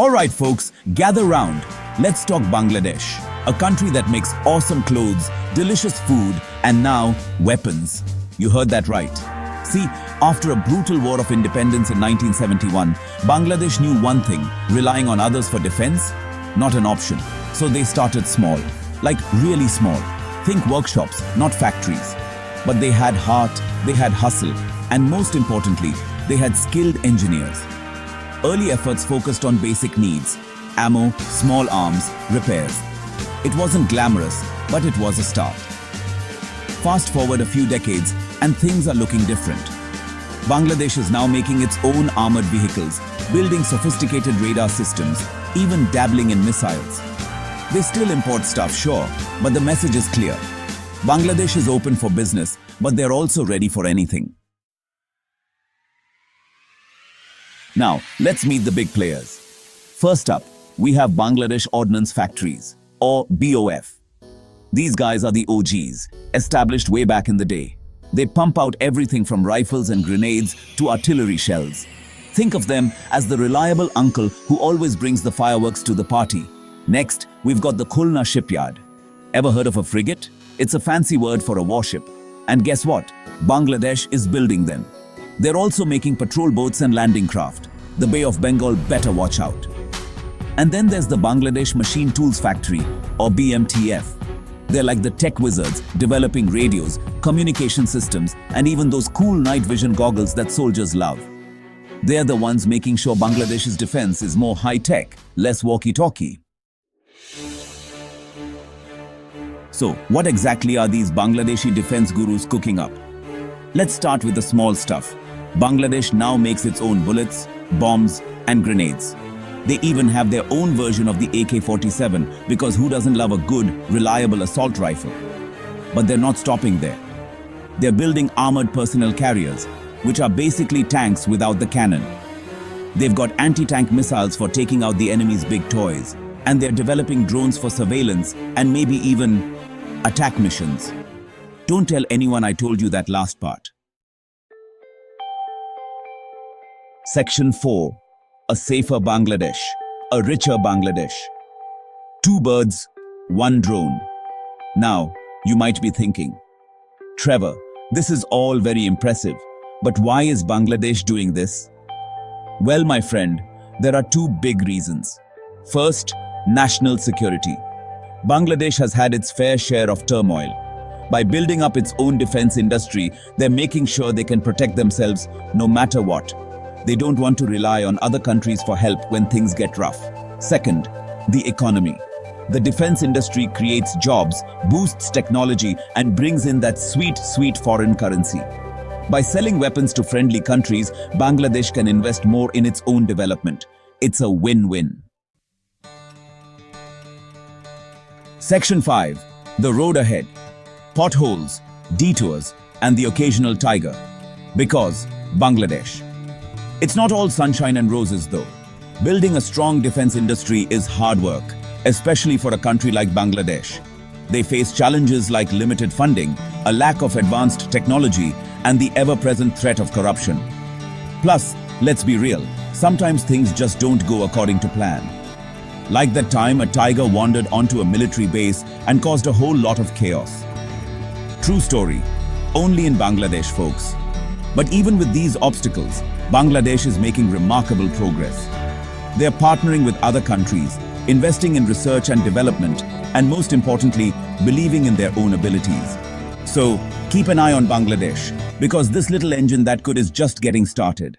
Alright folks, gather round. Let's talk Bangladesh, a country that makes awesome clothes, delicious food, and now weapons. You heard that right. See, after a brutal war of independence in 1971, Bangladesh knew one thing: relying on others for defense, not an option. So they started small, like really small. Think workshops, not factories. But they had heart, they had hustle, and most importantly, they had skilled engineers. Early efforts focused on basic needs: ammo, small arms, repairs. It wasn't glamorous, but it was a start. Fast forward a few decades, and things are looking different. Bangladesh is now making its own armored vehicles, building sophisticated radar systems, even dabbling in missiles. They still import stuff, sure, but the message is clear. Bangladesh is open for business, but they're also ready for anything. Now, let's meet the big players. First up, we have Bangladesh Ordnance Factories, or BOF. These guys are the OGs, established way back in the day. They pump out everything from rifles and grenades to artillery shells. Think of them as the reliable uncle who always brings the fireworks to the party. Next, we've got the Khulna shipyard. Ever heard of a frigate? It's a fancy word for a warship. And guess what? Bangladesh is building them. They're also making patrol boats and landing craft. The Bay of Bengal better watch out. And then there's the Bangladesh Machine Tools Factory, or BMTF. They're like the tech wizards, developing radios, communication systems, and even those cool night vision goggles that soldiers love. They're the ones making sure Bangladesh's defense is more high-tech, less walkie-talkie. So, what exactly are these Bangladeshi defense gurus cooking up? Let's start with the small stuff. Bangladesh now makes its own bullets, bombs, and grenades. They even have their own version of the AK-47 because who doesn't love a good, reliable assault rifle? But they're not stopping there. They're building armored personnel carriers, which are basically tanks without the cannon. They've got anti-tank missiles for taking out the enemy's big toys, and they're developing drones for surveillance and maybe even attack missions. Don't tell anyone I told you that last part. Section 4. A safer Bangladesh, a richer Bangladesh. Two birds, one drone. Now, you might be thinking, Trevor, this is all very impressive, but why is Bangladesh doing this? Well, my friend, there are two big reasons. First, national security. Bangladesh has had its fair share of turmoil. By building up its own defense industry, they're making sure they can protect themselves no matter what. They don't want to rely on other countries for help when things get rough. Second, the economy. The defense industry creates jobs, boosts technology, and brings in that sweet, sweet foreign currency. By selling weapons to friendly countries, Bangladesh can invest more in its own development. It's a win-win. Section 5. The road ahead. Potholes, detours, and the occasional tiger. Because Bangladesh. It's not all sunshine and roses though. Building a strong defense industry is hard work, especially for a country like Bangladesh. They face challenges like limited funding, a lack of advanced technology, and the ever-present threat of corruption. Plus, let's be real, sometimes things just don't go according to plan. Like that time a tiger wandered onto a military base and caused a whole lot of chaos. True story, only in Bangladesh, folks. But even with these obstacles, Bangladesh is making remarkable progress. They are partnering with other countries, investing in research and development, and most importantly, believing in their own abilities. So, keep an eye on Bangladesh, because this little engine that could is just getting started.